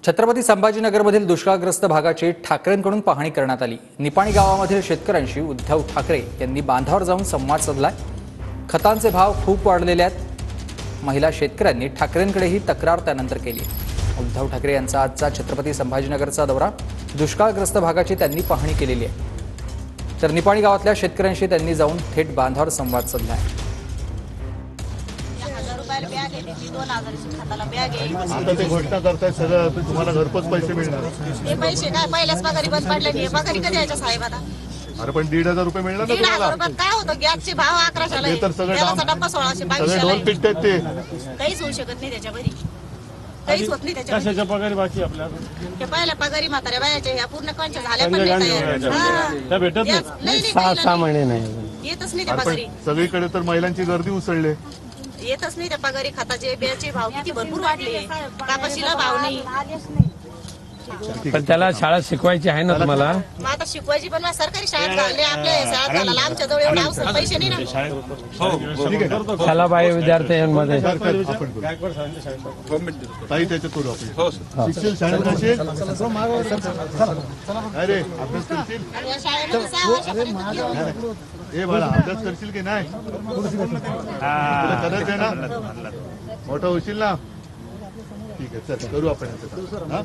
छत्रपती संभाजीनगरमधील दुष्काळग्रस्त भागाची ठाकरेंकडून पाहणी करण्यात आली। निपाणी गावामधील शेतकऱ्यांशी उद्धव ठाकरे यांनी बांधावर जाऊन संवाद साधलाय। खतांचे भाव खूप वाढलेले आहेत। महिला शेतकऱ्यांनी ठाकरेंकडे ही तक्रार त्यानंतर केली। उद्धव ठाकरे यांचा आजचा छत्रपती संभाजीनगरचा दौरा, दुष्काळग्रस्त भागाची त्यांनी पाहणी केलेली आहे। तर निपाणी गावातल्या शेतकऱ्यांशी त्यांनी जाऊन थेट बांधावर संवाद साधलाय। आता ते घोषणा करताय सगळं तुम्हाला घरपोच पैसे मिळणार। ते पैसे काय पहिल्याच पगारी बंद पडले नाही, पगारी कधी यायच्या साहेब आता? अरे पण 1,500 रुपये मिळणार ना 1,500 तुम्हाला। रुपयात काय होतं? गॅसचे भाव 1100ला ते तर सगळे तेलाचा डब्बा 1600 सगळे 2200ला दोन पिट्टे आहेत ते। काहीच होऊ शकत नाही त्याच्यामध्ये, काहीच होत नाही त्याच्यामध्ये। कशाच्या पगारी बाकी आपल्या ते पहिल्या पगारी म्हाताऱ्या बायाच्या ह्या पूर्ण कंच झाल्या पण नाही तयार। हा. त्या भेटत नाही नाही, 6 महिने नाही येतच नाही त्या अरे पगारी, पण सगळीकडे तर महिलांची गर्दी उसळले। येतच नाही त्या पगारी। खताचे बियाचे भाव किती भरपूर वाढले, कापशीला भाव नाही। पण त्याला शाळा शिकवायची आहे ना तुम्हाला। मग आता शिकवायची पण सरकारी शाळेत घालले, आपल्या शाळेत घालायला आमच्या जवळ एवढे अवसर पैसे नाही ना। शाला बाह्य विद्यार्थ्यांमध्ये आपण करू। ताई त्याच्यात करू आपण। शिक्षण शाळेत कशी अरे अभ्यास करशील? आणि या शाळेमध्ये 6 वर्षापर्यंत ए बाळा अभ्यास करशील की नाही? तुला करायचं आहे ना? मोठा होशील ना? ठीक आहे चल करू आपण याचं काम. हा?